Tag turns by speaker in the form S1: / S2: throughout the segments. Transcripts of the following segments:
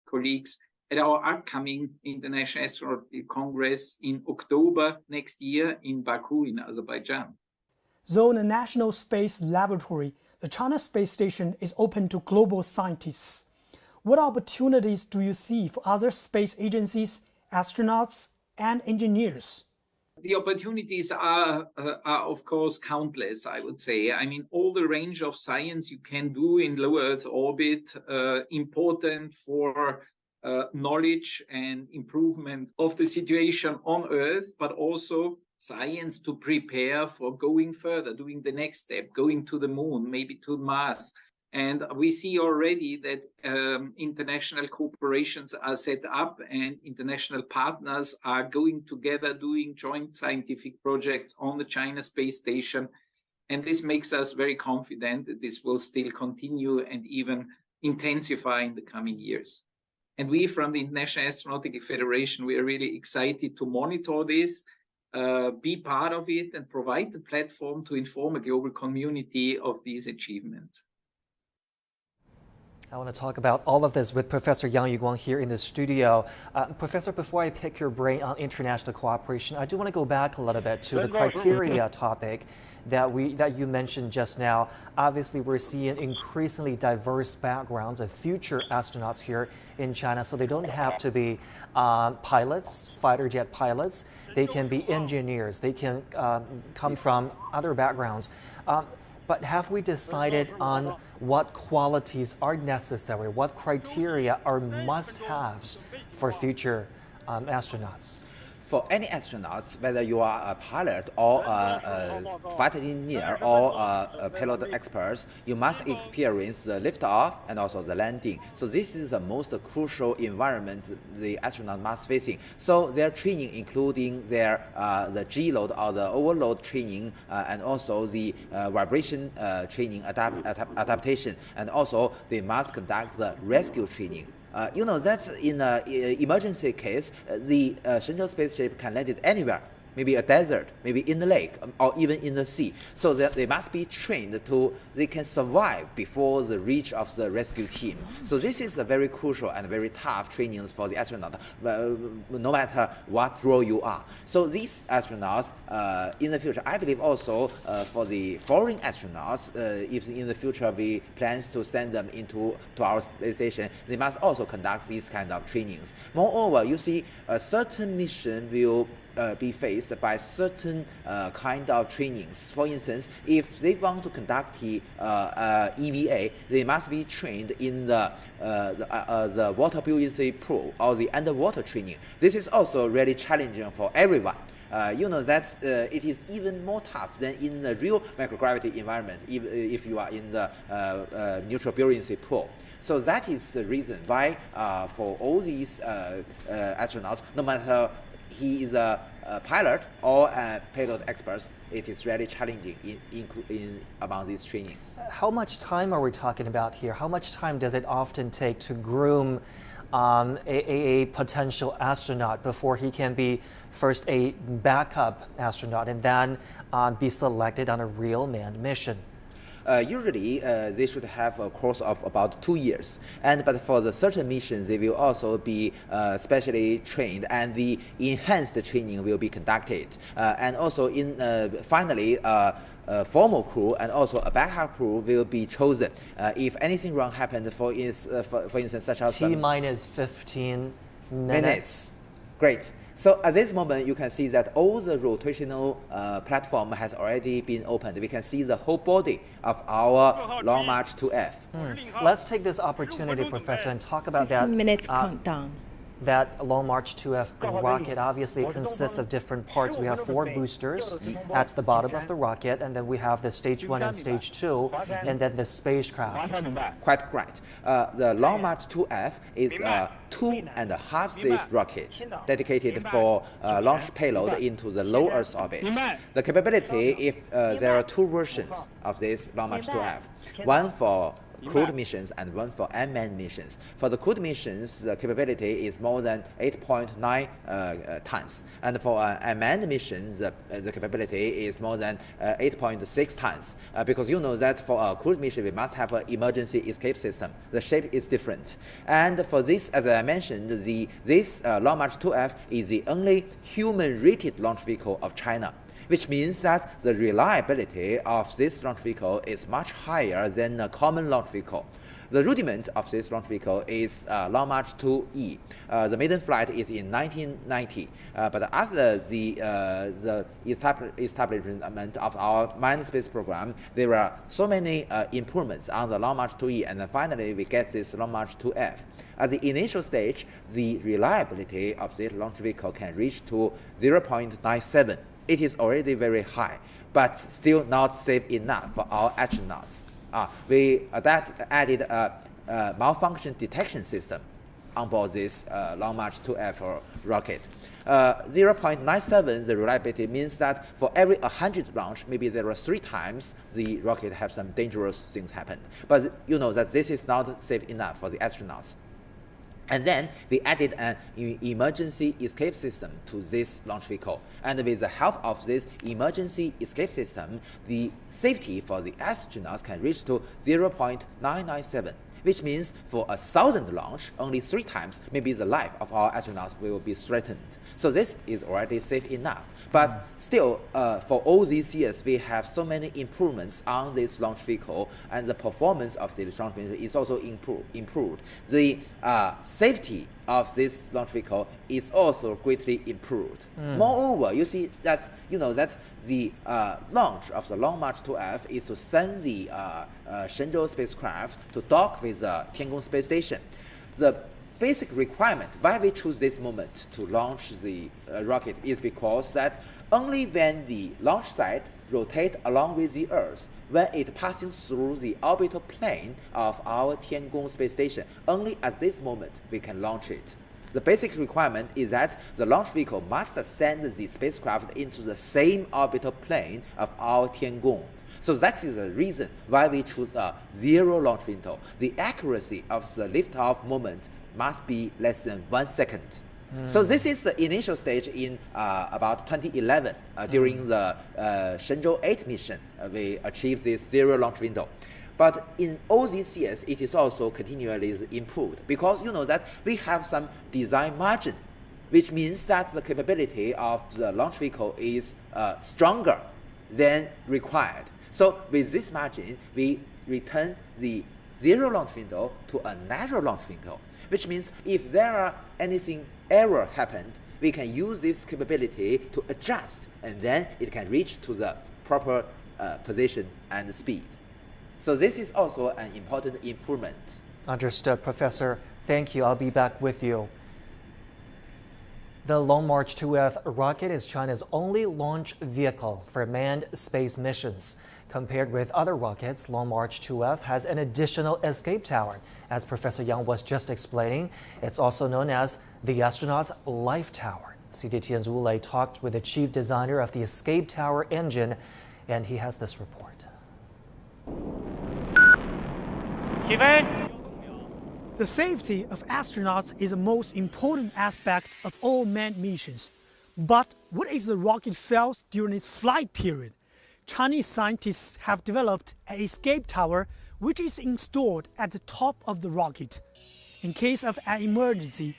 S1: colleagues at our upcoming International Astronaut Congress in October next year in Baku in Azerbaijan.
S2: Though in the National Space Laboratory, the China Space Station is open to global scientists. What opportunities do you see for other space agencies, astronauts, and engineers?
S1: The opportunities are of course, countless, I would say. I mean, all the range of science you can do in low Earth orbit, important for knowledge and improvement of the situation on Earth, but also science to prepare for going further, doing the next step, going to the moon, maybe to Mars. And we see already that international cooperations are set up and international partners are going together, doing joint scientific projects on the China space station. And this makes us very confident that this will still continue and even intensify in the coming years. And we from the International Astronautical Federation, we are really excited to monitor this, be part of it, and provide the platform to inform a global community of these achievements.
S3: I want to talk about all of this with Professor Yang Yuguang here in the studio. Professor, before I pick your brain on international cooperation, I do want to go back a little bit to the criteria topic that you mentioned just now. Obviously, we're seeing increasingly diverse backgrounds of future astronauts here in China, so they don't have to be pilots, fighter jet pilots. They can be engineers. They can come from other backgrounds. But have we decided on what qualities are necessary, what criteria are must-haves for future astronauts?
S4: For any astronauts, whether you are a pilot or a flight engineer or a payload expert, you must experience the liftoff and also the landing. So this is the most crucial environment the astronaut must facing. So their training, including their the G-load or the overload training, and also the vibration training, adaptation, and also they must conduct the rescue training. You know that in an emergency case, the Shenzhou spaceship can land it anywhere, maybe a desert, maybe in the lake, or even in the sea. So they must be trained to, they can survive before the reach of the rescue team. So this is a very crucial and very tough training for the astronaut, no matter what role you are. So these astronauts, in the future, I believe also for the foreign astronauts, if in the future we plans to send them to our space station, they must also conduct these kind of trainings. Moreover, you see, a certain mission will be faced by certain kind of trainings. For instance, if they want to conduct the EVA, they must be trained in the water buoyancy pool or the underwater training. This is also really challenging for everyone. You know that it is even more tough than in the real microgravity environment if you are in the neutral buoyancy pool. So that is the reason why for all these astronauts, no matter he is a pilot or a payload expert, it is really challenging among these trainings.
S3: How much time are we talking about here? How much time does it often take to groom a potential astronaut before he can be first a backup astronaut and then be selected on a real manned mission?
S4: Usually, they should have a course of about 2 years. But for the certain missions, they will also be specially trained, and the enhanced training will be conducted. And also, finally, a formal crew and also a backup crew will be chosen. If anything wrong happened, for instance, such as
S3: T-minus 15 minutes.
S4: Great. So at this moment, you can see that all the rotational platform has already been opened. We can see the whole body of our Long March 2F.
S3: Let's take this opportunity, Professor, and talk about
S5: 15 minutes countdown.
S3: That Long March 2F rocket obviously consists of different parts. We have 4 boosters at the bottom of the rocket, and then we have the stage 1 and stage 2, and then the spacecraft.
S4: Quite right. The Long March 2F is a 2.5-stage rocket dedicated for launch payload into the low Earth orbit. The capability, if there are 2 versions of this Long March 2F, one for crewed missions and one for unmanned missions. For the crewed missions, the capability is more than 8.9 tons, and for unmanned missions, the capability is more than 8.6 tons. Because you know that for a crewed mission, we must have an emergency escape system. The shape is different, and for this, as I mentioned, this Long March 2F is the only human-rated launch vehicle of China, which means that the reliability of this launch vehicle is much higher than a common launch vehicle. The rudiment of this launch vehicle is Long March 2E. The maiden flight is in 1990, but after the establishment of our manned space program, there are so many improvements on the Long March 2E, and then finally we get this Long March 2F. At the initial stage, the reliability of this launch vehicle can reach to 0.97. It is already very high, but still not safe enough for our astronauts. We added a malfunction detection system on board this Long March 2F rocket. 0.97, the reliability means that for every 100 launch, maybe there are 3 times the rocket have some dangerous things happen. But you know that this is not safe enough for the astronauts. And then we added an emergency escape system to this launch vehicle. And with the help of this emergency escape system, the safety for the astronauts can reach to 0.997, which means for 1,000 launch, only 3 times, maybe the life of our astronauts will be threatened. So this is already safe enough. But still, for all these years, we have so many improvements on this launch vehicle, and the performance of the launch vehicle is also improved. The safety of this launch vehicle is also greatly improved. Moreover, you see that that the launch of the Long March 2F is to send the Shenzhou spacecraft to dock with the Tiangong space station. The basic requirement why we choose this moment to launch the rocket is because that only when the launch site rotates along with the Earth, when it passing through the orbital plane of our Tiangong space station, only at this moment we can launch it. The basic requirement is that the launch vehicle must send the spacecraft into the same orbital plane of our Tiangong. So that is the reason why we choose a 0 launch window. The accuracy of the liftoff moment must be less than 1 second. So this is the initial stage in about 2011 during the Shenzhou-15 mission. We achieved this 0 launch window. But in all these years, it is also continually improved because you know that we have some design margin, which means that the capability of the launch vehicle is stronger than required. So with this margin, we return the 0 launch window to a natural launch window, which means if there are anything error happened, we can use this capability to adjust, and then it can reach to the proper position and speed. So this is also an important improvement.
S3: Understood, Professor. Thank you. I'll be back with you. The Long March 2F rocket is China's only launch vehicle for manned space missions. Compared with other rockets, Long March 2F has an additional escape tower. As Professor Yang was just explaining, it's also known as the astronaut's life tower. CGTN's Wu Lei talked with the chief designer of the escape tower engine, and he has this report.
S2: The safety of astronauts is the most important aspect of all manned missions. But what if the rocket fails during its flight period? Chinese scientists have developed an escape tower which is installed at the top of the rocket. In case of an emergency,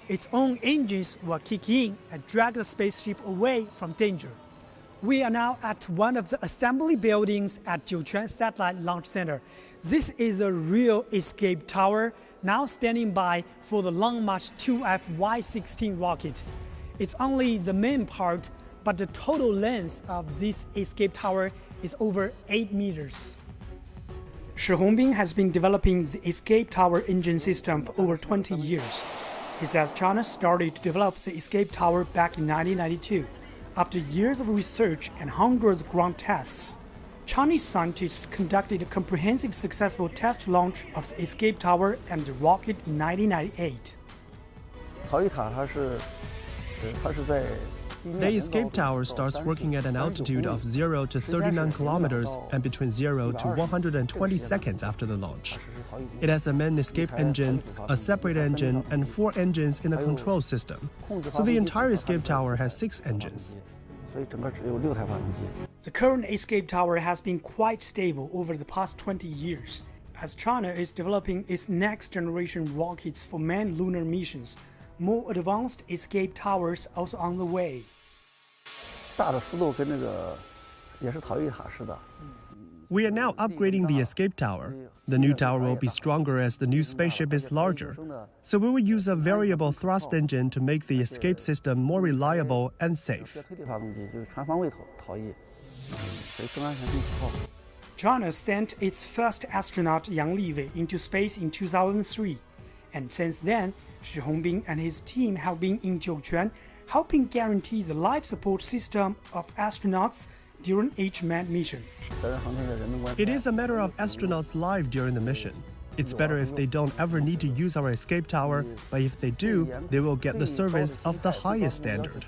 S2: its own engines will kick in and drag the spaceship away from danger. We are now at one of the assembly buildings at Jiuquan Satellite Launch Center. This is a real escape tower now standing by for the Long March 2F Y-16 rocket. It's only the main part, but the total length of this escape tower is over 8 meters. Shi Hongbin has been developing the escape tower engine system for over 20 years. He says China started to develop the escape tower back in 1992. After years of research and hundreds of ground tests, Chinese scientists conducted a comprehensive successful test launch of the escape tower and the rocket in 1998.
S5: 逃逸塔它是在 The escape tower starts working at an altitude of 0 to 39 kilometers and between 0 to 120 seconds after the launch. It has a main escape engine, a separate engine, and 4 engines in the control system. So the entire escape tower has 6 engines.
S2: The current escape tower has been quite stable over the past 20 years. As China is developing its next-generation rockets for manned lunar missions, more advanced escape towers also on the way.
S5: We are now upgrading the escape tower. The new tower will be stronger as the new spaceship is larger. So we will use a variable thrust engine to make the escape system more reliable and safe.
S2: China sent its first astronaut Yang Liwei into space in 2003, and since then, Shi Hongbin and his team have been in Jiuquan, helping guarantee the life support system of astronauts during each manned mission.
S5: It is a matter of astronauts' life during the mission. It's better if they don't ever need to use our escape tower, but if they do, they will get the service of the highest standard.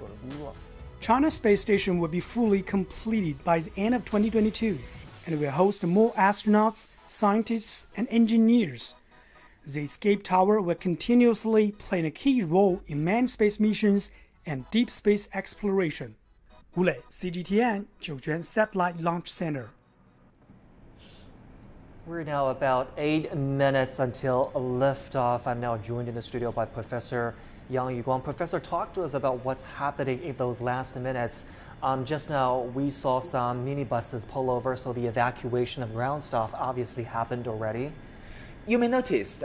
S2: China's space station will be fully completed by the end of 2022 and will host more astronauts, scientists, and engineers. The escape tower will continuously play a key role in manned space missions and deep space exploration. Wu Lei, CGTN, Jiuquan Satellite Launch Center.
S3: We're now about 8 minutes until liftoff. I'm now joined in the studio by Professor Yang Yuguang. Professor, talk to us about what's happening in those last minutes. Just now, we saw some minibuses pull over, so the evacuation of ground staff obviously happened already.
S4: You may notice,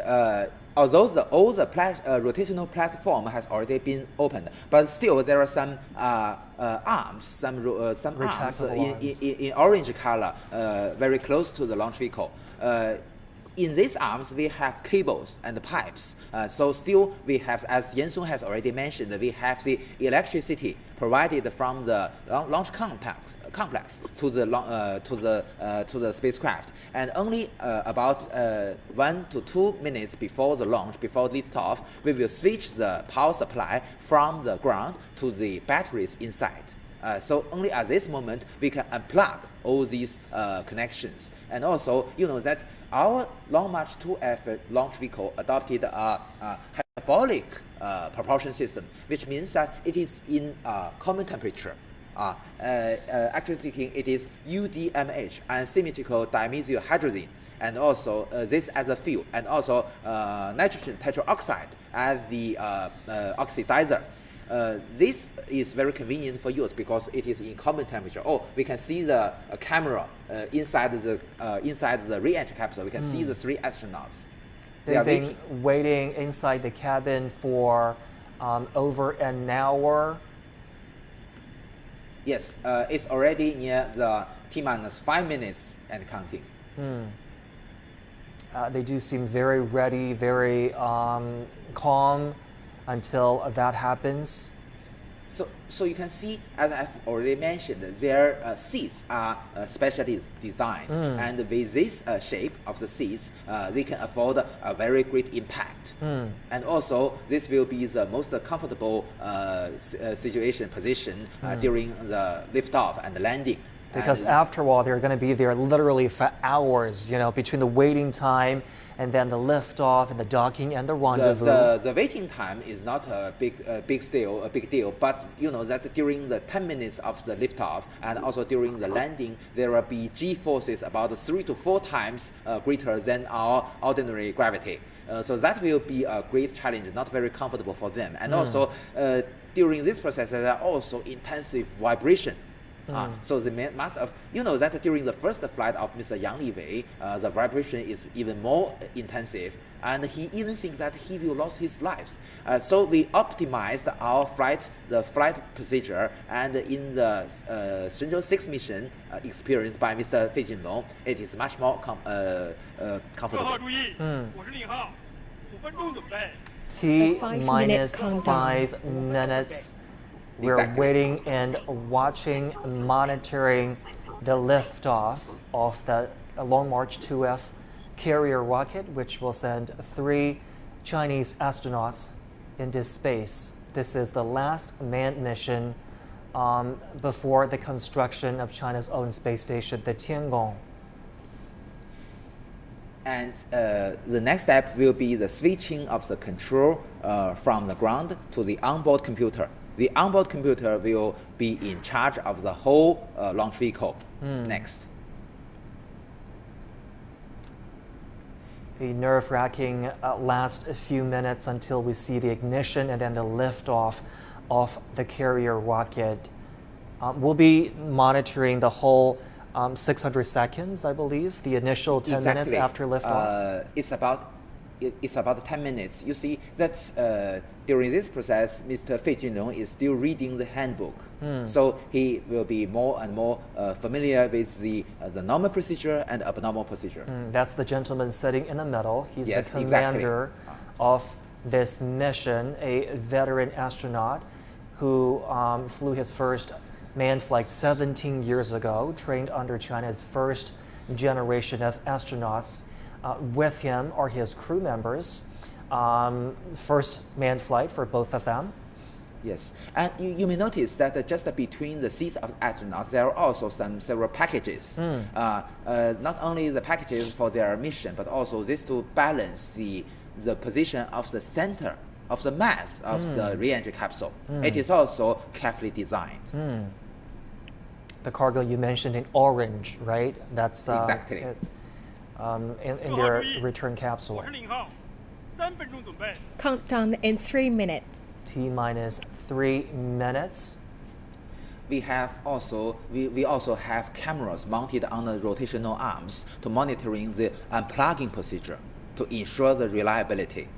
S4: although all the rotational platform has already been opened, but still there are some arms, some arms in orange color, very close to the launch vehicle. In these arms, we have cables and pipes. So still, we have, as Yan Song has already mentioned, we have the electricity provided from the launch complex to the spacecraft. And only about 1 to 2 minutes before the launch, before liftoff, we will switch the power supply from the ground to the batteries inside. So only at this moment we can unplug all these connections. And also, you know that our Long March 2F launch vehicle adopted a hyperbolic propulsion system, which means that it is in common temperature. Actually speaking, it is UDMH, unsymmetrical dimethyl hydrazine, and also this as a fuel, and also nitrogen tetroxide as the oxidizer. This is very convenient for use because it is in common temperature. Oh, we can see the camera inside the re-entry capsule. We can see the 3 astronauts.
S3: They've been waiting inside the cabin for over an hour.
S4: Yes, it's already near the T-minus 5 minutes and counting.
S3: They do seem very ready, very calm until that happens.
S4: So you can see, as I've already mentioned, their seats are specially designed, and with this shape of the seats, they can afford a very great impact. And also, this will be the most comfortable position during the liftoff and the landing.
S3: Because after all, they're going to be there literally for hours, you know, between the waiting time and then the liftoff and the docking and the rendezvous.
S4: The waiting time is not a big deal, but you know that during the 10 minutes of the liftoff and also during the landing, there will be G forces about 3 to 4 times greater than our ordinary gravity. So that will be a great challenge, not very comfortable for them. And also, during this process, there are also intensive vibration. So they must have, you know, that during the first flight of Mr. Yang Liwei, the vibration is even more intensive, and he even thinks that he will lose his life. So we optimized our the flight procedure, and in the Shenzhou-15 mission experienced by Mr. Fei Jinlong, it is much more comfortable.
S3: T-minus 5 minutes. We're waiting and watching, monitoring the liftoff of the Long March 2F carrier rocket, which will send 3 Chinese astronauts into space. This is the last manned mission before the construction of China's own space station, the Tiangong.
S4: And the next step will be the switching of the control from the ground to the onboard computer. The onboard computer will be in charge of the whole launch vehicle next.
S3: A nerve-wracking last few minutes until we see the ignition and then the liftoff of the carrier rocket. We'll be monitoring the whole 600 seconds, I believe, the initial 10 minutes after liftoff.
S4: It's about 10 minutes. You see that during this process, Mr. Fei Junlong is still reading the handbook. So he will be more and more familiar with the normal procedure and abnormal procedure.
S3: That's the gentleman sitting in the middle. He's
S4: Yes,
S3: the commander of this mission, a veteran astronaut who flew his first manned flight 17 years ago, trained under China's first generation of astronauts. With him are his crew members. First manned flight for both of them.
S4: Yes, and you may notice that just between the seats of astronauts, there are also several packages. Not only the packages for their mission, but also this to balance the position of the center of the mass of the re-entry capsule. It is also carefully designed.
S3: The cargo you mentioned in orange, right? That's
S4: exactly.
S3: In their return capsule.
S6: Countdown in 3 minutes.
S3: T-minus 3 minutes.
S4: We also have cameras mounted on the rotational arms to monitoring the unplugging procedure to ensure the reliability.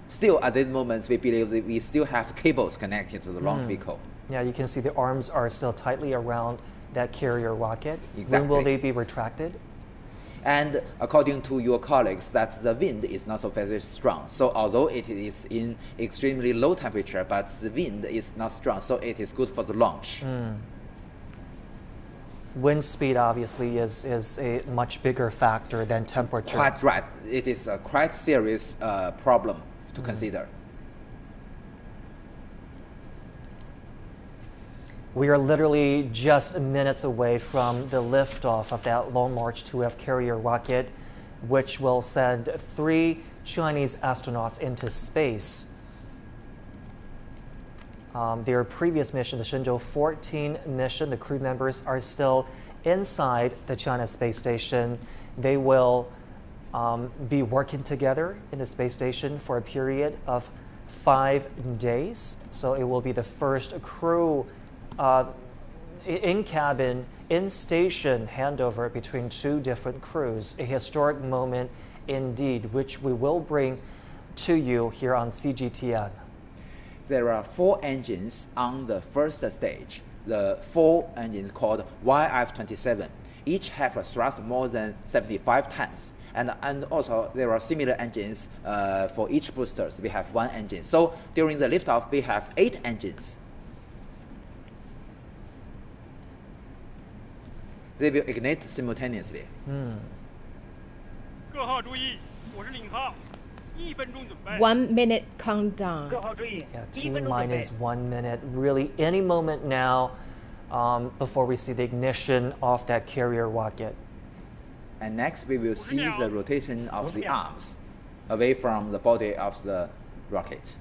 S4: Still, at this moment, we believe that we still have cables connected to the launch vehicle.
S3: Yeah, you can see the arms are still tightly around that carrier rocket.
S4: Exactly.
S3: When will they be retracted?
S4: And according to your colleagues, that the wind is not so very strong. So although it is in extremely low temperature, but the wind is not strong, so it is good for the launch.
S3: Wind speed obviously is a much bigger factor than temperature.
S4: Quite right. It is a quite serious problem to consider.
S3: We are literally just minutes away from the liftoff of that Long March 2F carrier rocket, which will send 3 Chinese astronauts into space. Their previous mission, the Shenzhou-15 mission, the crew members are still inside the China space station. They will be working together in the space station for a period of 5 days. So it will be the first crew in-cabin, in-station handover between 2 different crews. A historic moment indeed, which we will bring to you here on CGTN.
S4: There are 4 engines on the first stage. The 4 engines called YF-27. Each have a thrust more than 75 tons. And also there are similar engines for each boosters. We have 1 engine. So during the liftoff, we have 8 engines. They will ignite simultaneously.
S7: 各号注意，我是领号，1分钟准备。
S6: 1 minute countdown.
S7: 各号注意
S3: Yeah,
S7: ，1分钟准备。
S3: T-minus 1 minute. Really, any moment now before we see the ignition of that carrier rocket.
S4: And next, we will see the rotation of the arms away from the body of the rocket.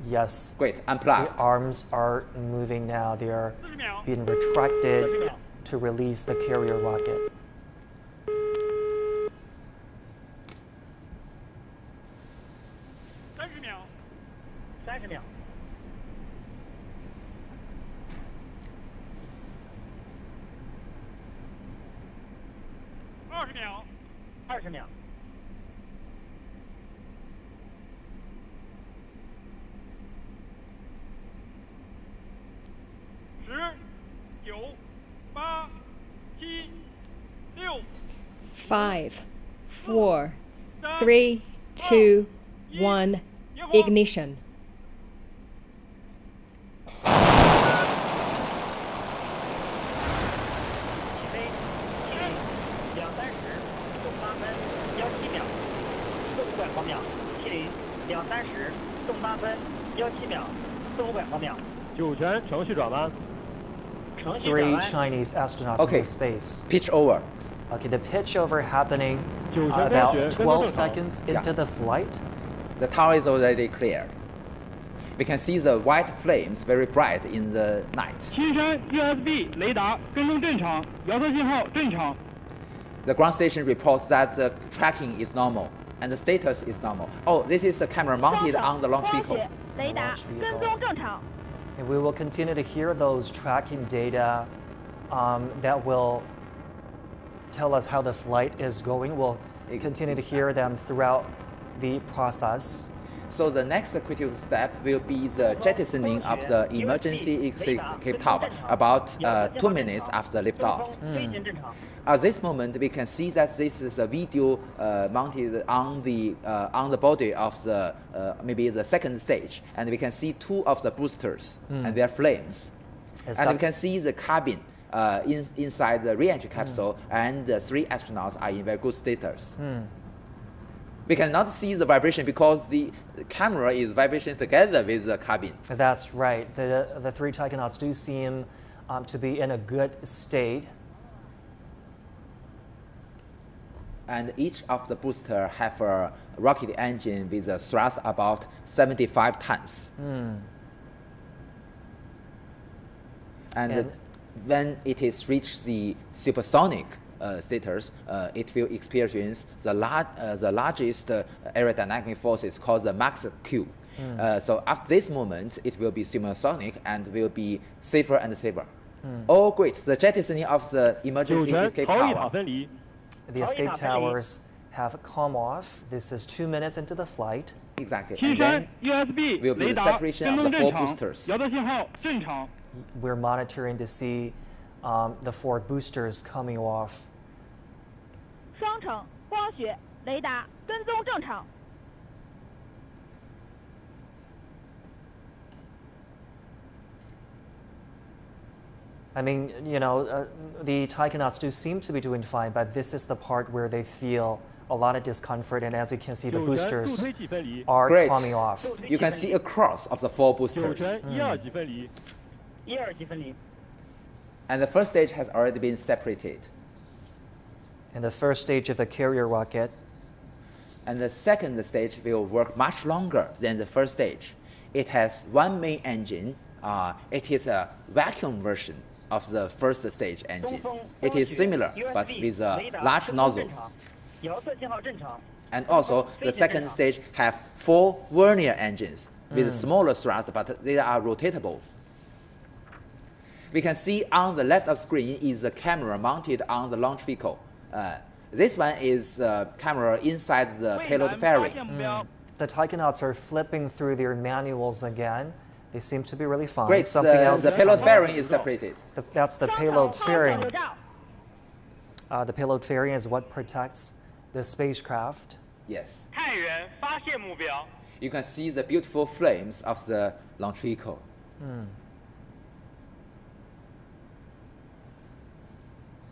S3: Yes.
S4: Great,
S3: The
S4: unplugged.
S3: arms are moving now. They are
S7: 40秒，
S3: being retracted
S7: 40秒。
S3: to release the carrier rocket.
S7: 30秒，30秒。 20秒，20秒。 10、9、8、7、6、
S6: 5, 4, 3, 2, 1. Ignition.
S7: 起飞，T0 230，动8分17秒，4500毫秒。T0 230，动8分17秒，4500毫秒。
S3: 3 Chinese astronauts
S4: Okay.
S3: into space.
S4: Pitch over.
S3: Okay, the pitch over happening about 12 seconds into the flight.
S4: The tower is already clear. We can see the white flames very bright in the night.
S7: 青山 USB 雷达跟踪正常，遥测信号正常。
S4: The ground station reports that the tracking is normal and the status is normal. Oh, this is the camera mounted on the launch vehicle.
S7: 雷达跟踪正常。
S3: And we will continue to hear those tracking data that will tell us how the flight is going. We'll continue to hear them throughout the process.
S4: So the next critical step will be the jettisoning of the emergency escape tower about 2 minutes after liftoff.
S7: 飞行正常。
S4: At this moment, we can see that this is a video mounted on the body of the maybe the second stage, and we can see 2 of the boosters and their flames, and we can see the cabin inside the re-entry capsule, and the 3 astronauts are in very good status. We cannot see the vibration because the camera is vibrating together with the cabin.
S3: That's right. The 3 taikonauts do seem to be in a good state.
S4: And each of the booster have a rocket engine with a thrust about 75 tons. And when it is reached the supersonic status, it will experience the largest aerodynamic forces called the max Q. So at this moment, it will be supersonic and will be safer and safer. Oh, great! The jettisoning of the
S7: 主
S4: emergency
S7: 权
S4: escape
S7: 逃逸塔
S4: tower.
S7: 分离。
S3: The escape towers have come off. This is 2 minutes into the flight.
S4: Exactly.
S7: 青
S4: And
S7: 山
S4: then
S7: USB
S4: will be
S7: 雷
S4: the
S7: 达
S4: separation
S7: 跟
S4: of
S7: 踪
S4: the
S7: 正
S4: 4
S7: 常，
S4: boosters.
S7: 遥测信号正常。
S3: We're monitoring to see the 4 boosters coming off.
S8: 双程光学雷达跟踪正常。
S3: I mean, you know, the taikonauts do seem to be doing fine, but this is the part where they feel a lot of discomfort, and as you can see, the
S7: 主权助
S3: boosters
S7: 推器分离。
S3: are
S4: Great.
S3: coming off.
S4: You can see a cross of the 4
S7: 主
S4: boosters.
S7: 权1、2级分离。1、2级分离。
S4: And the first stage has already been separated.
S3: In the first stage of the carrier rocket,
S4: And the second stage will work much longer than the first stage. It has 1 main engine. It is a vacuum version of the first stage engine. It is similar, but with a large nozzle.
S7: 遥测信号正常。
S4: And also, the second stage have 4 vernier engines with smaller thrust, but they are rotatable. We can see on the left of screen is the camera mounted on the launch vehicle. This one is camera inside the
S7: 蔚
S4: payload
S7: 蓝发
S4: fairing.
S7: 现目标。
S3: the taikonauts are flipping through their manuals again. They seem to be really fine.
S4: Great,
S3: Something else
S4: the
S3: is
S4: payload
S3: coming.
S4: fairing is separated.
S3: That's the
S8: 双程
S3: payload
S8: 光学
S3: fairing.
S8: 口罩。
S3: The payload fairing is what protects the spacecraft.
S4: Yes.
S7: 探员发现目标。
S4: You can see the beautiful flames of the launch vehicle.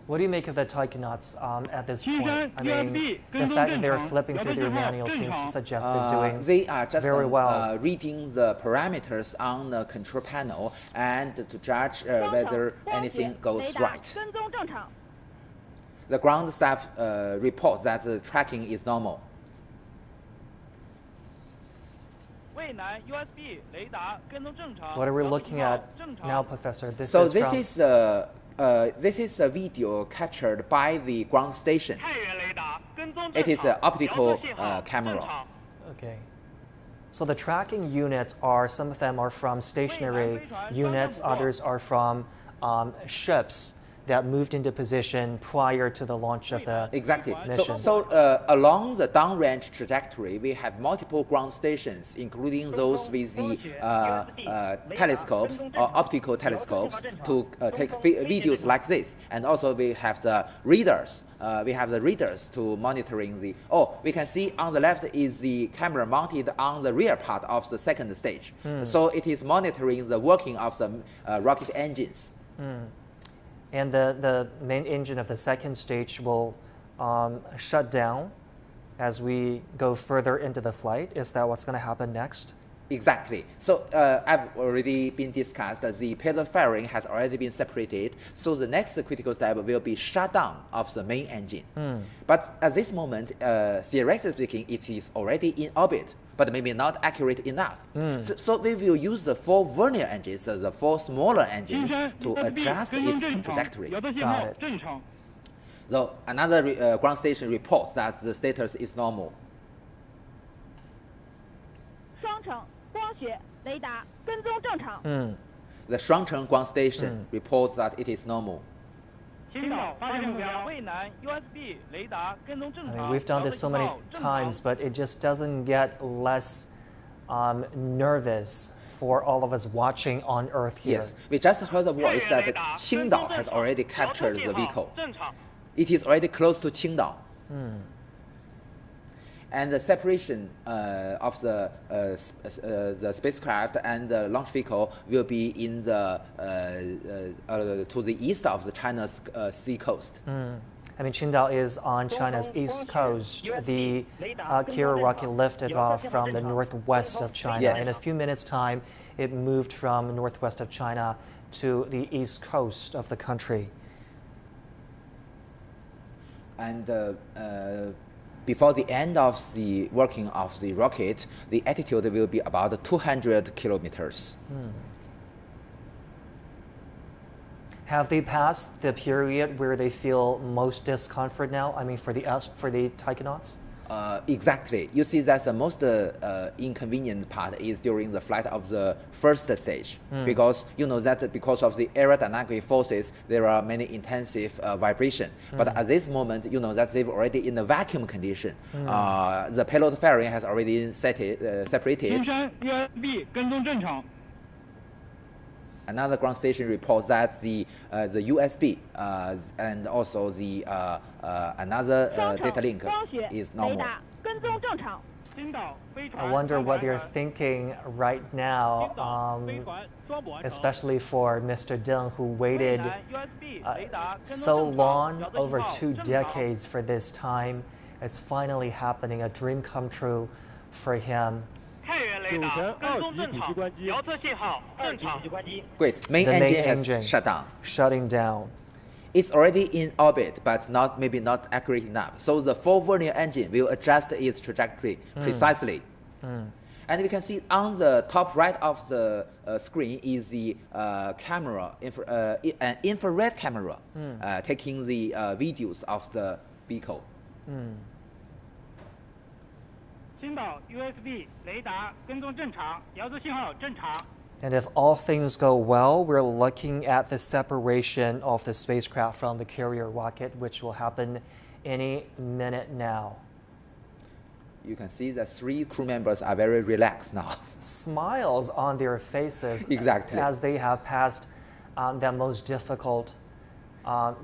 S3: What do you make of the taikonauts at this point?
S7: Jiuquan
S3: I mean,
S7: USB
S3: the fact that they're
S7: 跟踪正常，
S3: flipping through their
S7: 遥测信号
S3: manuals seems to
S7: 正常。
S3: suggest they're doing
S4: They are just
S3: very well.
S4: reading the parameters on the control panel and to judge whether
S8: 双程光
S4: anything
S8: 学
S4: goes
S8: 雷达
S4: right.
S8: 跟踪正常。
S4: The ground staff reports that the tracking is normal.
S7: 蔚蓝 USB 雷达跟踪正常。
S3: What are we
S7: 遥测
S3: looking
S7: 信号
S3: at
S7: 正常
S3: now, Professor? This
S4: So
S3: is
S4: this is a video captured by the ground station.
S7: 探员雷达跟踪
S4: It
S7: 正
S4: is
S7: 常
S4: an optical
S7: 遥测信号
S4: camera.
S7: 正常
S3: okay. So the tracking units are, some of them are from stationary units, others are from ships that moved into position prior to the launch of the
S4: Exactly.
S3: mission.
S4: So along the downrange trajectory, we have multiple ground stations, including those with the telescopes or optical telescopes to take videos like this. And also we have the readers. We have the readers to monitoring the. Oh, we can see on the left is the camera mounted on the rear part of the second stage. So it is monitoring the working of the rocket engines.
S3: And the main engine of the second stage will shut down as we go further into the flight. Is that what's going to happen next?
S4: Exactly. So I've already been discussed that the payload fairing has already been separated. So the next critical step will be shutdown of the main engine. But at this moment, theoretically speaking, it is already in orbit, but maybe not accurate enough. So we will use the 4 vernier engines, the 4 smaller engines, to adjust its trajectory.
S3: Got it.
S4: So another ground station reports that the status is normal.
S8: 双城光学雷达跟踪正常。
S4: The Shenzhou ground station reports that it is normal.
S7: 青岛发现目标渭南 USB 雷达跟踪正
S3: I
S7: 常。
S3: mean, we've done this so many times, but it just doesn't get less nervous for all of us watching on Earth here.
S4: Yes, we just heard a voice that Qingdao has already captured the vehicle. It is already close to Qingdao. And the separation of the spacecraft and the launch vehicle will be in the to the east of the China's sea coast.
S3: I mean, Qingdao is on China's east coast. The carrier rocket lifted off from the northwest of China.
S4: Yes.
S3: In a few minutes' time, it moved from northwest of China to the east coast of the country.
S4: And before the end of the working of the rocket, the altitude will be about 200 kilometers.
S3: Have they passed the period where they feel most discomfort now? I mean, for the taikonauts?
S4: Exactly. You see that the most inconvenient part is during the flight of the first stage, because you know that because of the aerodynamic forces, there are many intensive vibration. But at this moment, you know that they've already in a vacuum condition. The payload fairing has already separated.
S7: 金山 USB 跟踪正常。
S4: Another ground station reports that the USB and also the another
S8: 双城
S4: data link
S8: 光学
S4: is
S8: 雷
S4: normal.
S8: 达跟踪正常。
S7: 青岛飞
S3: I
S7: 船
S3: wonder what they're
S7: 双
S3: thinking right now,
S7: 飞船双补完成。
S3: especially for Mr. Deng, who
S7: 渭
S3: waited
S7: 南 USB 雷达跟踪
S3: so
S7: 正常
S3: long,
S7: 遥测信
S3: over
S7: 号
S3: 2
S7: 正常
S3: decades for this time. It's finally happening, a dream come true for him.
S7: 太原雷达跟踪正常，遥测信号正常。
S4: Great, main
S3: The main
S4: engine has
S3: engine.
S4: shut down.
S3: Shutting down.
S4: It's already in orbit, but maybe not accurate enough. So the 4 vernier engine will adjust its trajectory precisely. And we can see on the top right of the screen is the camera, an infrared camera, taking the videos of the vehicle.
S7: 青岛 USB 雷达跟踪正常，遥测信号正常。
S3: And if all things go well, we're looking at the separation of the spacecraft from the carrier rocket, which will happen any minute now.
S4: You can see the 3 crew members are very relaxed now.
S3: Smiles on their faces
S4: Exactly.
S3: as they have passed that most difficult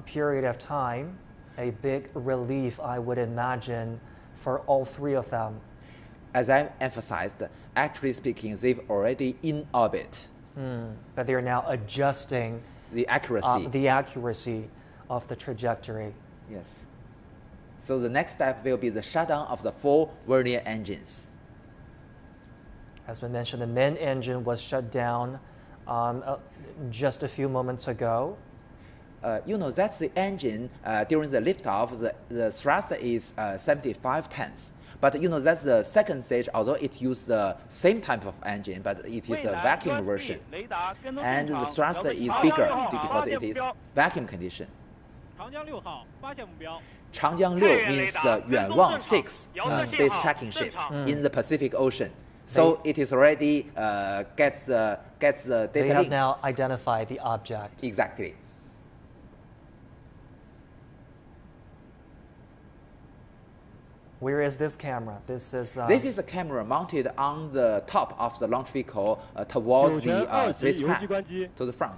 S3: period of time. A big relief, I would imagine, for all 3 of them.
S4: As I emphasized, actually speaking, they've already in orbit.
S3: But they're now adjusting
S4: The accuracy.
S3: the accuracy of the trajectory.
S4: Yes. So the next step will be the shutdown of the 4 vernier engines.
S3: As we mentioned, the main engine was shut down just a few moments ago.
S4: You know, that's the engine during the liftoff, the thrust is 75 tons. But you know, that's the second stage, although it used the same type of engine, but it is a vacuum version. And the thrust is bigger because it is vacuum condition.
S7: 长江6号发现目标。
S4: Changjiang 6 means Yuanwang 6 space tracking ship in the Pacific Ocean. So it is already gets the
S3: They
S4: data
S3: have
S4: link.
S3: now identified the object.
S4: Exactly.
S3: Where is this camera? This is
S4: This is a camera mounted on the top of the launch vehicle towards the spacecraft to the front.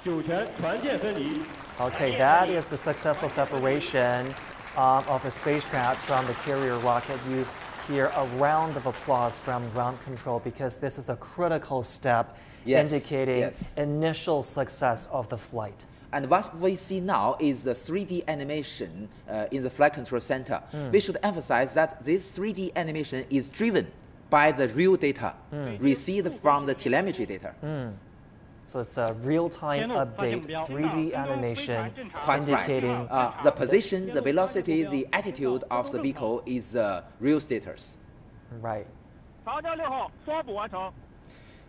S7: 酒泉船舰分离。
S3: okay. That is the successful separation of a spacecraft from the carrier rocket. You hear a round of applause from ground control because this is a critical step
S4: Yes,
S3: indicating
S4: yes.
S3: initial success of the flight.
S4: And what we see now is the 3D animation in the flight control center. We should emphasize that this 3D animation is driven by the real data received from the telemetry data.
S3: So it's a real-time update, 3D animation indicating
S4: the position, the velocity, the attitude of the vehicle is real status.
S3: Right.
S4: And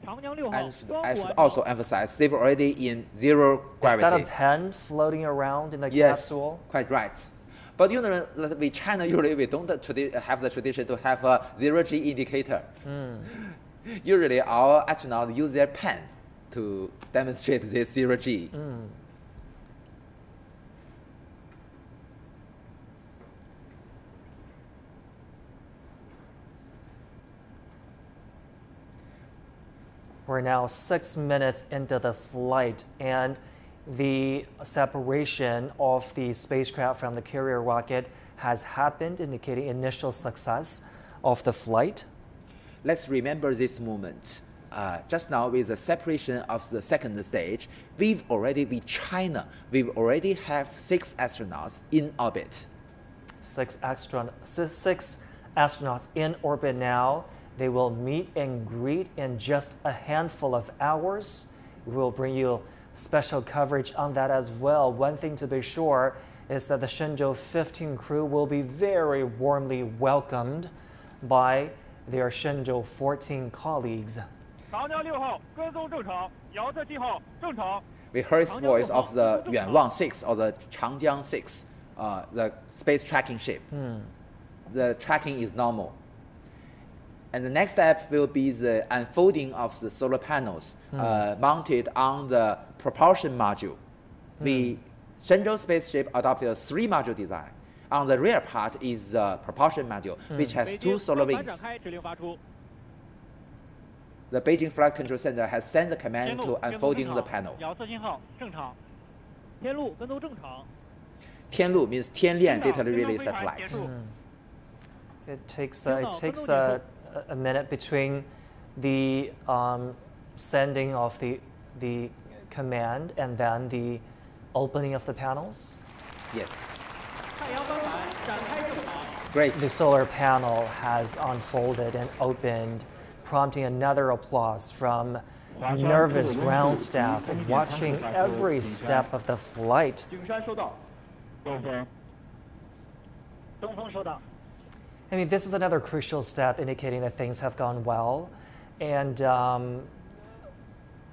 S4: I should also emphasize they've already in zero gravity.
S3: Is that a pen floating around in the
S4: Yes,
S3: capsule?
S4: quite right. But you know, with China, usually we don't have the tradition to have a zero-G indicator. Usually our astronauts use their pen to demonstrate this zero-G.
S3: We're now 6 minutes into the flight, and the separation of the spacecraft from the carrier rocket has happened, indicating initial success of the flight.
S4: Let's remember this moment. Just now, with the separation of the second stage, with China, we've already have 6 astronauts in orbit.
S3: 6 astronauts in orbit now. They will meet and greet in just a handful of hours. We will bring you special coverage on that as well. One thing to be sure is that the Shenzhou-15 crew will be very warmly welcomed by their Shenzhou-14 colleagues.
S4: We heard the voice of the Yuanwang 6 or the Changjiang 6, the space tracking ship. The tracking is normal. And the next step will be the unfolding of the solar panels mounted on the propulsion module. The Shenzhou spaceship adopted a 3-module design. On the rear part is the propulsion module, which has 2 solar wings. The Beijing Flight Control Center has sent the command to unfolding the panel. Tianlu means Tianlian data relay satellite.
S3: It takes a minute between the sending of the command and then the opening of the panels.
S4: Yes. Great.
S3: The solar panel has unfolded and opened, prompting another applause from nervous ground staff watching every step of the flight. I mean, this is another crucial step indicating that things have gone well. And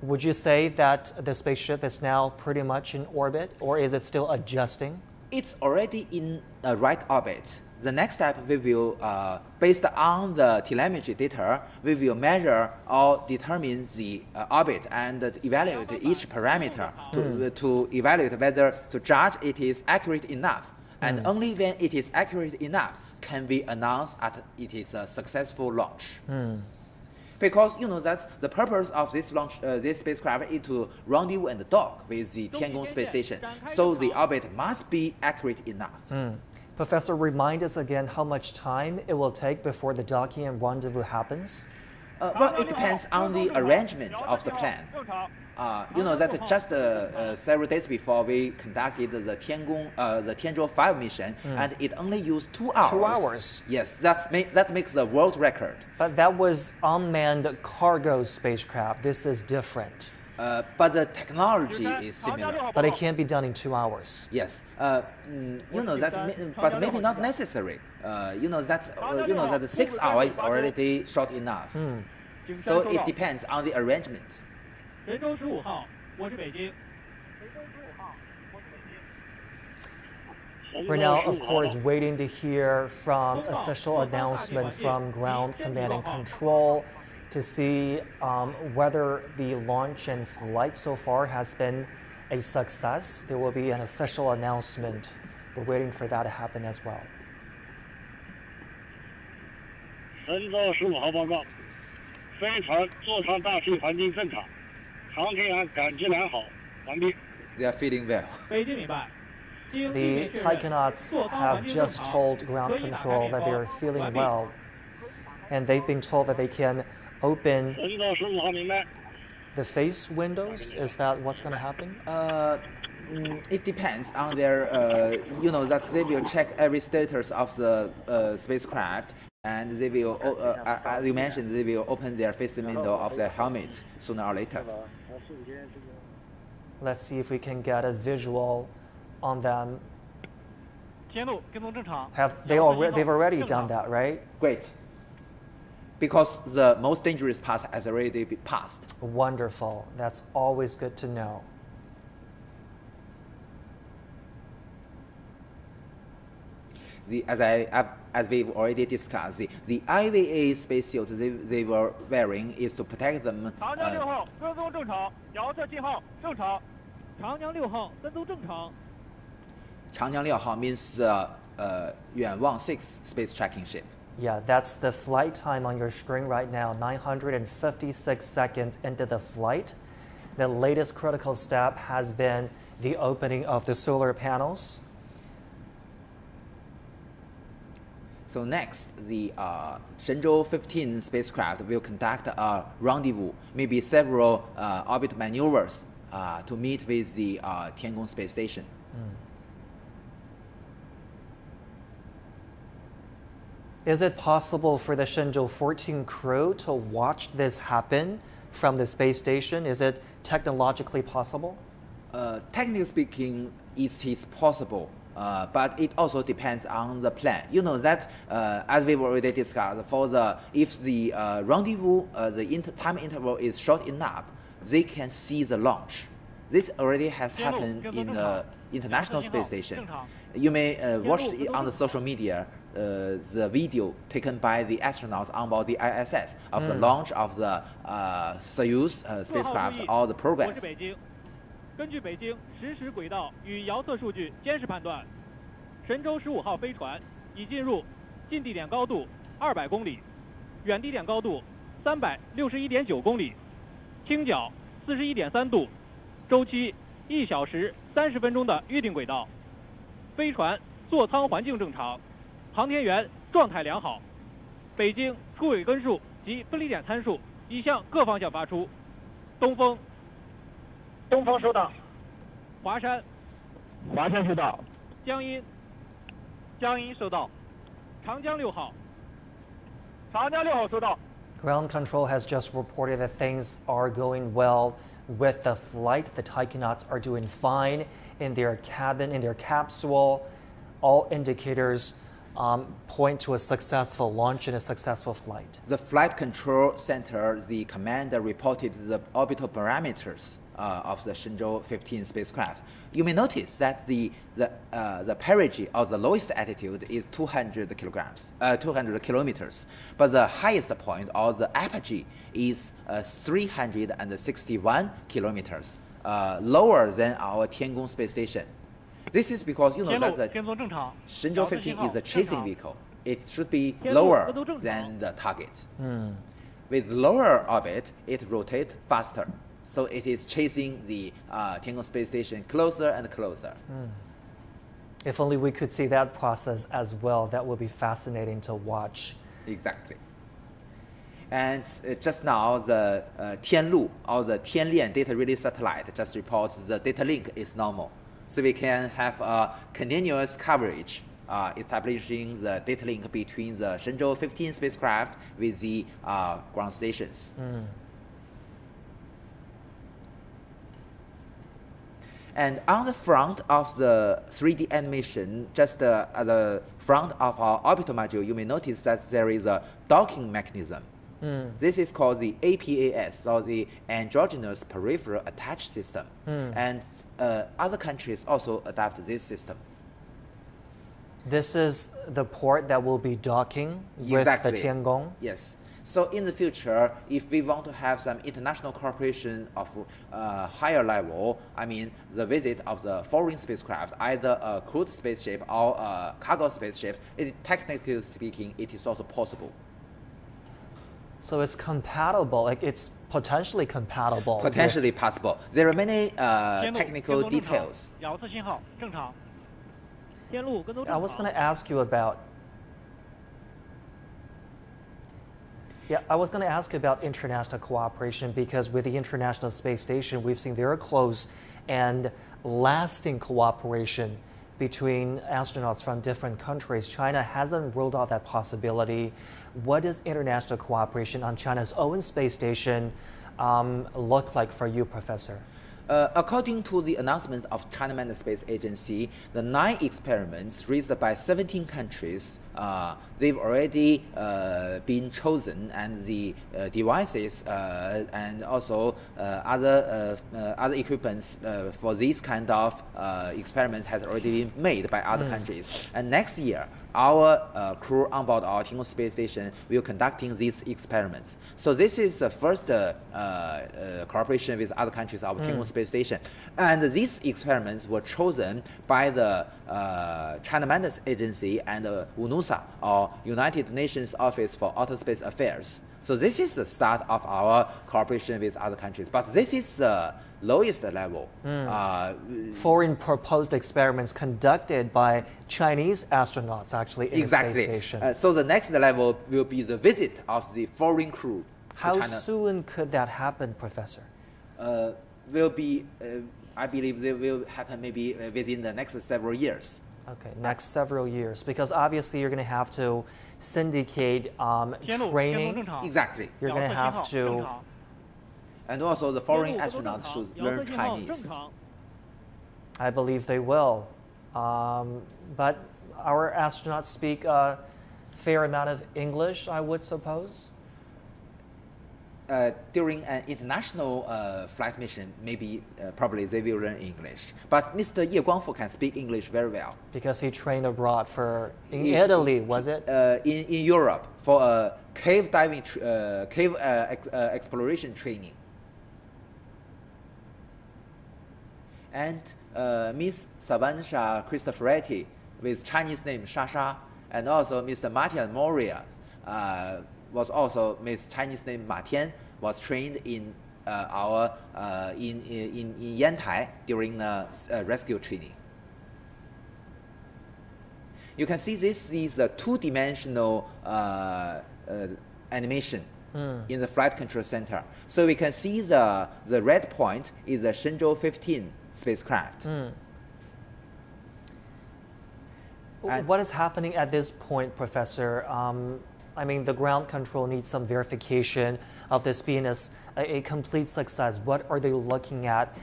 S3: would you say that the spaceship is now pretty much in orbit, or is it still adjusting?
S4: It's already in a right orbit. The next step, we will, based on the telemetry data, we will measure or determine the orbit and evaluate each parameter to evaluate whether to judge it is accurate enough. And only when it is accurate enough can we announce that it is a successful launch. Because you know that's the purpose of this launch, this spacecraft is to rendezvous and dock with the Tiangong space station. So the orbit must be accurate enough.
S3: Professor, remind us again how much time it will take before the docking and rendezvous happens?
S4: Well, it depends on the arrangement of the plan. You know that just several days before we conducted the Tianzhou-15 mission, and it only used 2 hours.
S3: 2 hours.
S4: Yes, that makes the world record.
S3: But that was unmanned cargo spacecraft. This is different.
S4: But the technology is similar.
S3: But it can't be done in 2 hours.
S4: Yes, you know that, but maybe not necessary. You know that the 6 hours is already short enough. So it depends on the arrangement.
S3: We're now, of course, waiting to hear from official announcement from Ground Command and Control to see whether the launch and flight so far has been a success. There will be an official announcement. We're waiting for that to happen as well.
S9: 15号报告，飞船座舱大气环境正常，航天员感知良好，完毕。
S4: They are feeling well.
S3: The taikonauts have just told ground control that they are feeling well, and they've been told that they can open the face windows. Is that what's going to happen?
S4: It depends on their, you know, that they will check every status of the spacecraft. And they will, as you mentioned, they will open their face window of their helmet sooner or later.
S3: Let's see if we can get a visual on them. They've already done that, right?
S4: Great. Because the most dangerous part has already been passed.
S3: Wonderful. That's always good to know.
S4: As we've already discussed, the IVA spacesuit they were wearing is to protect them.
S7: 长江6号跟踪正常，遥测信号正常。长江6号跟踪正常。
S4: 长江6号 means Yuanwang 6 space tracking ship.
S3: Yeah, that's the flight time on your screen right now, 956 seconds into the flight. The latest critical step has been the opening of the solar panels.
S4: So next, the Shenzhou-15 spacecraft will conduct a rendezvous, maybe several orbit maneuvers to meet with the Tiangong space station.
S3: Is it possible for the Shenzhou-14 crew to watch this happen from the space station? Is it technologically possible?
S4: Technically speaking, it is possible. But it also depends on the plan. You know that, as we've already discussed, if the rendezvous, time interval is short enough, they can see the launch. This already has happened in the International Space Station. You may watch it on the social media, the video taken by the astronauts on board the ISS of the launch of the Soyuz spacecraft or the progress.
S7: 根据北京实时轨道与遥测数据监视判断，神舟15号飞船已进入近地点高度200公里，远地点高度361.9公里，倾角41.3度，周期1小时30分钟的预定轨道。飞船座舱环境正常，航天员状态良好。北京出轨根数及分离点参数已向各方向发出。东风。 东风收到。华山。华山收到。江阴。江阴收到。长江6号。长江6号收到。
S3: Ground control has just reported that things are going well with the flight. The taikonauts are doing fine in their cabin, in their capsule. All indicators point to a successful launch and a successful flight.
S4: The Flight Control Center, the commander reported the orbital parameters of the Shenzhou-15 spacecraft. You may notice that the perigee or the lowest altitude is 200 kilometers, but the highest point or the apogee is 361 kilometers, lower than our Tiangong space station. This is because you know that the Shenzhou-15 is a chasing vehicle. It should be lower than the target. With lower orbit, it rotates faster. So it is chasing the Tiangong space station closer and closer.
S3: If only we could see that process as well. That would be fascinating to watch.
S4: Exactly. And just now, the Tianlu or the Tianlian data relay satellite just reports the data link is normal. So we can have a continuous coverage establishing the data link between the Shenzhou-15 spacecraft with the ground stations. And on the front of the 3D animation, just at the front of our orbital module, you may notice that there is a docking mechanism. This is called the APAS, or the Androgynous Peripheral Attach System. And other countries also adopt this system.
S3: This is the port that will be docking with the Tiangong?
S4: Yes. So in the future, if we want to have some international cooperation of higher level, I mean the visit of the foreign spacecraft, either a crewed spaceship or a cargo spaceship, technically speaking, it is also possible.
S3: So it's compatible, like it's potentially compatible.
S4: Potentially possible. There are many technical details.
S3: I was going to ask you about international cooperation, because with the International Space Station, we've seen very close and lasting cooperation between astronauts from different countries. China hasn't ruled out that possibility. What does international cooperation on China's own space station look like for you, Professor?
S4: According to the announcements of China Manned Space Agency, the 9 experiments raised by 17 countries, they've already been chosen, and the devices and also other equipments for these kind of experiments has already been made by other countries. And next year, our crew on board our Tiangong space station will conducting these experiments. So this is the first cooperation with other countries of Tiangong space station. And these experiments were chosen by the China Manned Agency and UNOSA, or United Nations Office for Outer Space Affairs. So this is the start of our cooperation with other countries. But this is the lowest level.
S3: Foreign proposed experiments conducted by Chinese astronauts actually in the space station.
S4: So the next level will be the visit of the foreign crew.
S3: How soon could that happen, Professor?
S4: Will be, I believe they will happen maybe within the next several years.
S3: Okay, next several years, because obviously you're going to have to syndicate training.
S4: Exactly.
S3: You're going to have to.
S4: And also the foreign astronauts should learn Chinese.
S3: I believe they will. But our astronauts speak a fair amount of English, I would suppose.
S4: During an international flight mission, maybe probably they will learn English. But Mr. Ye Guangfu can speak English very well.
S3: Because he trained abroad in Italy, was it?
S4: In Europe for cave diving, exploration training. And Miss Savancha Cristoforetti, with Chinese name Shasha, and also Mr. Martin Moria, was also Miss Chinese name Ma Tian, was trained in in Yantai during the rescue training. You can see this is a 2-dimensional animation in the flight control center. So we can see the red point is the Shenzhou-15 spacecraft.
S3: What is happening at this point, Professor? I mean, the ground control needs some verification of this being a complete success. What are they looking at?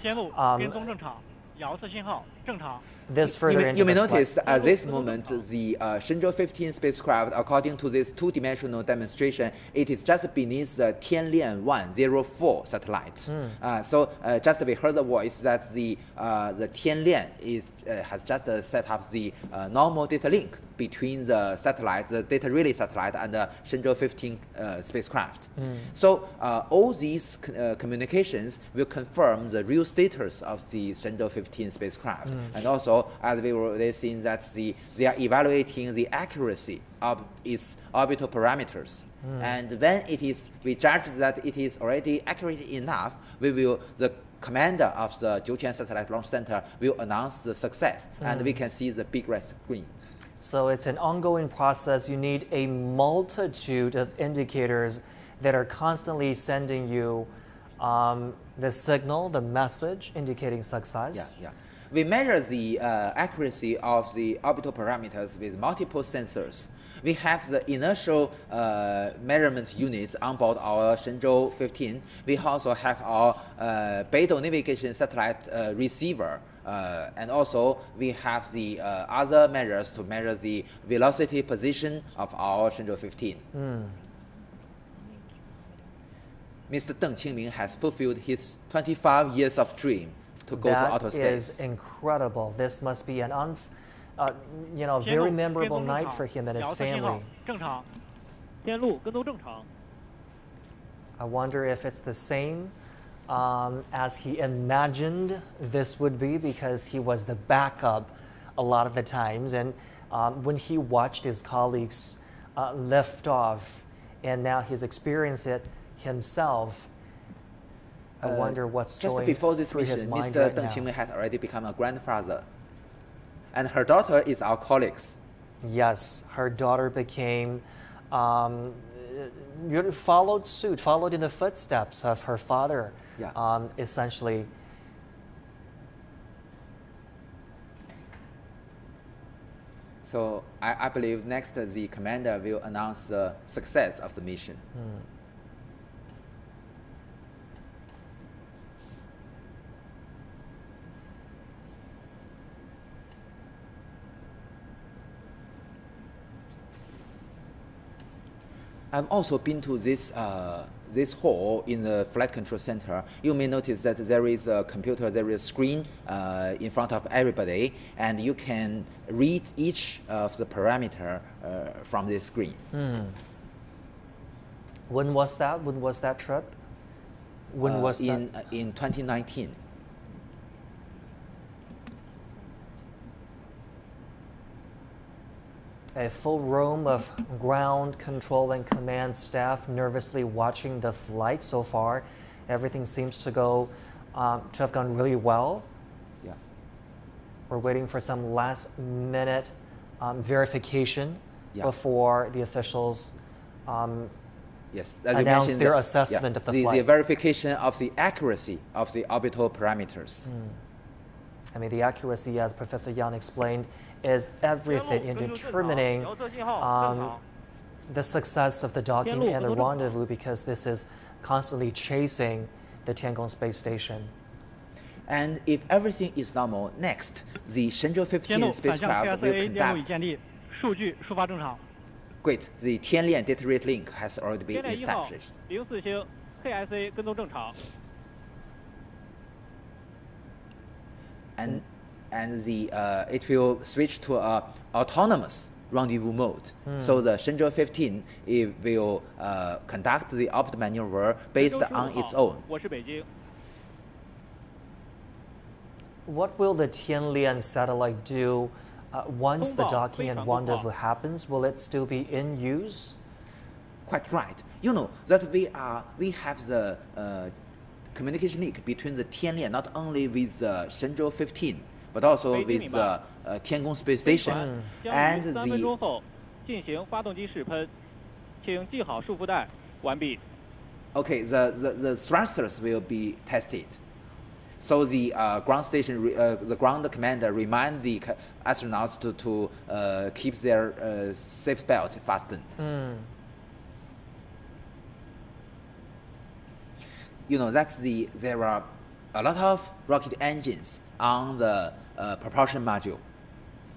S3: This further
S4: you may notice at this moment the Shenzhou-15 spacecraft, according to this 2-dimensional demonstration, it is just beneath the Tianlian 104 satellite. So just we heard the voice that the Tianlian has just set up the normal data link between the satellite, the data relay satellite, and the Shenzhou-15 spacecraft. So all these communications will confirm the real status of the Shenzhou-15 spacecraft, and also as we were seeing that they are evaluating the accuracy of its orbital parameters. And when we judge that it is already accurate enough, the commander of the Jiuquan Satellite Launch Center will announce the success, and we can see the big red screens.
S3: So it's an ongoing process. You need a multitude of indicators that are constantly sending you the signal, the message indicating success.
S4: Yeah. We measure the accuracy of the orbital parameters with multiple sensors. We have the initial measurement units on board our Shenzhou-15. We also have our Beidou navigation satellite receiver. And also we have the other measures to measure the velocity position of our Shenzhou-15. Mr. Deng Qingming has fulfilled his 25 years of dream to go to outer space.
S3: That is incredible. This must be an very memorable night for him and his family. I wonder if it's the same as he imagined this would be, because he was the backup a lot of the times. And when he watched his colleagues lift off, and now he's experienced it himself, I wonder what's
S4: just
S3: going
S4: before this
S3: through
S4: mission,
S3: his mind
S4: Mr.
S3: right
S4: Deng
S3: now.
S4: Qingming has already become a grandfather, and her daughter is our colleagues.
S3: Yes, her daughter became, followed suit, followed in the footsteps of her father, essentially.
S4: So I believe next the commander will announce the success of the mission. I've also been to this hall in the flight control center. You may notice that there is a computer, there is a screen in front of everybody, and you can read each of the parameter from this screen.
S3: When was that? When was that trip? When was
S4: in 2019.
S3: A full room of ground control and command staff nervously watching the flight so far. Everything seems to go to have gone really well.
S4: Yeah.
S3: We're waiting for some last minute verification before the officials
S4: yes,
S3: announce their assessment of the flight.
S4: The verification of the accuracy of the orbital parameters.
S3: I mean, the accuracy, as Professor Yang explained, is everything in determining the success of the docking and the rendezvous, because this is constantly chasing the Tiangong space station.
S4: And if everything is normal, next, the Shenzhou-15 spacecraft will conduct. Great, the Tianlian data rate link has already been established. And it will switch to a autonomous rendezvous mode. So the Shenzhou-15 it will conduct the orbit maneuver based on its own.
S3: What will the Tianlian satellite do once the docking and rendezvous happens? Will it still be in use?
S4: Quite right. You know that we have the communication link between the Tianlian not only with Shenzhou-15 but also with the Tiangong space station and the. Okay, the thrusters will be tested. So the ground station, the ground commander remind the astronauts to keep their safe belt fastened. You know, there are a lot of rocket engines on the propulsion module,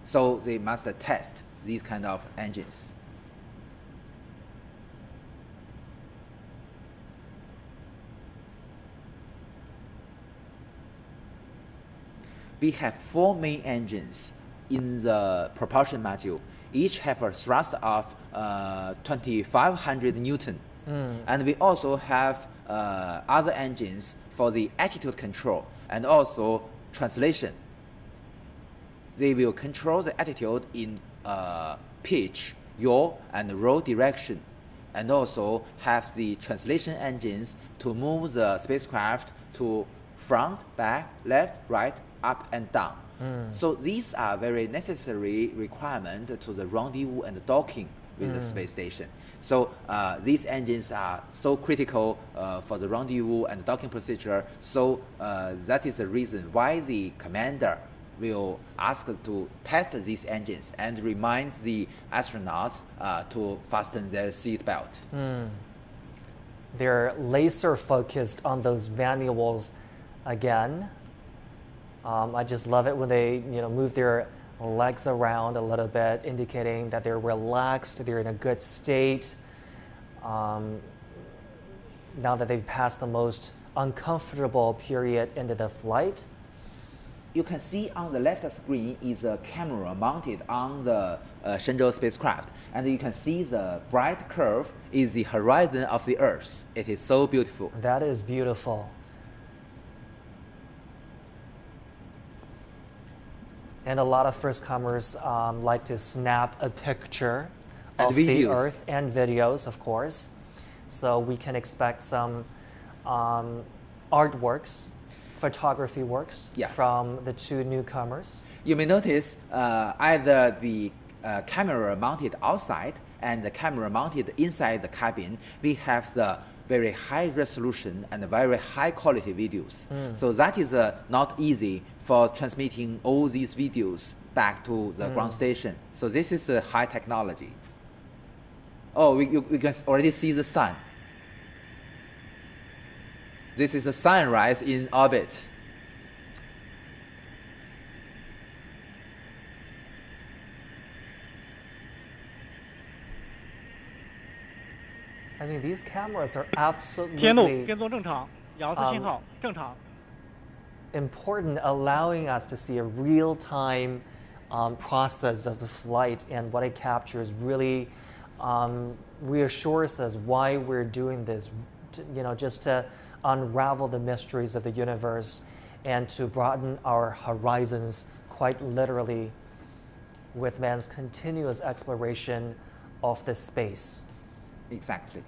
S4: so they must test these kind of engines. We have 4 main engines in the propulsion module. Each have a thrust of 2,500 Newton. And we also have other engines for the attitude control and also translation. They will control the attitude in pitch, yaw, and roll direction, and also have the translation engines to move the spacecraft to front, back, left, right, up, and down. So these are very necessary requirements to the rendezvous and the docking with the space station. So these engines are so critical for the rendezvous and docking procedure. So that is the reason why the commander will ask to test these engines and remind the astronauts to fasten their seat belt.
S3: They're laser focused on those manuals again. I just love it when they move their legs around a little bit, indicating that they're relaxed, they're in a good state. Now that they've passed the most uncomfortable period into the flight.
S4: You can see on the left screen is a camera mounted on the Shenzhou spacecraft, and you can see the bright curve is the horizon of the Earth. It is so beautiful.
S3: That is beautiful. And a lot of first-comers like to snap a picture of the Earth and videos, of course. So we can expect some artworks, photography works from the 2 newcomers.
S4: You may notice either the camera mounted outside and the camera mounted inside the cabin. We have the very high resolution and very high quality videos. So that is not easy for transmitting all these videos back to the ground station. So this is a high technology. Oh, we can already see the sun. This is a sunrise in orbit.
S3: I mean, these cameras are absolutely
S7: 天路跟踪正常，遥测信号正常。
S3: important, allowing us to see a real-time process of the flight, and what it captures really reassures us why we're doing this, just to unravel the mysteries of the universe and to broaden our horizons quite literally with man's continuous exploration of this space.
S4: Exactly.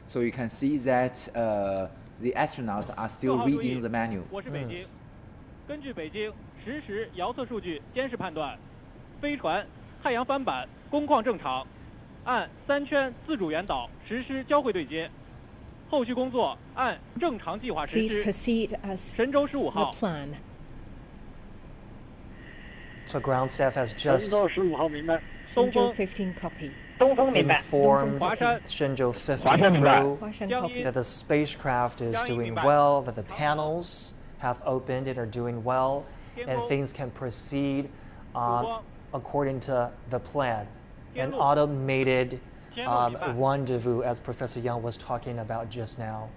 S4: So you can see that the astronauts are still reading the manual.
S7: 我是北京，根据北京实时遥测数据监视判断，飞船太阳帆板工况正常，按3圈自主原导实施交会对接，后续工作按正常计划实
S6: Please
S7: 施。
S6: proceed as
S7: 神舟15
S6: the
S7: 号
S6: plan.
S3: So ground staff has just
S9: 15号明白，
S6: Shenzhou 15 copy.
S3: informed
S6: Copy.
S3: Shenzhou-15 crew
S6: Huashan copy.
S3: that the spacecraft is doing well, that the panels have opened and are doing well, and things can proceed according to the plan. An automated rendezvous, as Professor Yang was talking about just now.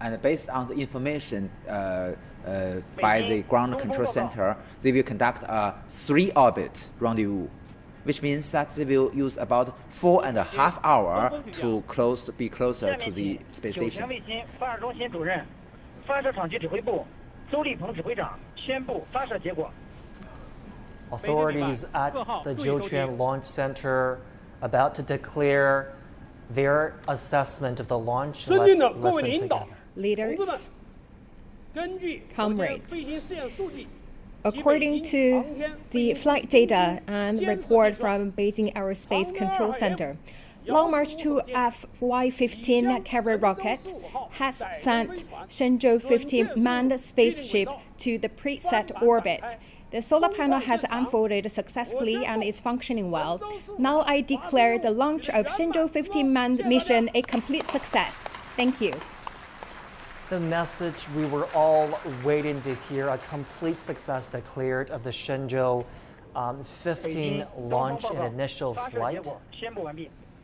S4: And based on the information by the ground control center, they will conduct a 3-orbit rendezvous, which means that they will use about 4.5 hours to be closer to the space station.
S10: 卫星发射中心主任、发射场局指挥部邹立鹏指挥长宣布发射结果。
S3: Authorities at the Jiuquan Launch Center about to declare their assessment of the launch. Let's listen together.
S6: Leaders, comrades, according to the flight data and report from Beijing Aerospace Control Center, Long March 2 FY-15 carrier rocket has sent Shenzhou-15 manned spaceship to the preset orbit. The solar panel has unfolded successfully and is functioning well. Now I declare the launch of Shenzhou-15 manned mission a complete success. Thank you.
S3: The message we were all waiting to hear, a complete success declared of the Shenzhou-15 launch and initial flight.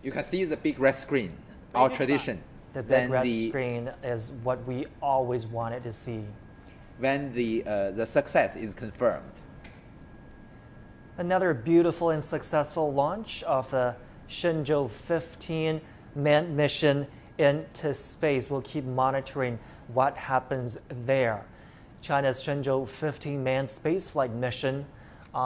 S4: You can see the big red screen, our tradition.
S3: The big red screen is what we always wanted to see.
S4: When the success is confirmed.
S3: Another beautiful and successful launch of the Shenzhou-15 manned mission into space. We'll keep monitoring what happens there. China's Shenzhou-15 manned spaceflight mission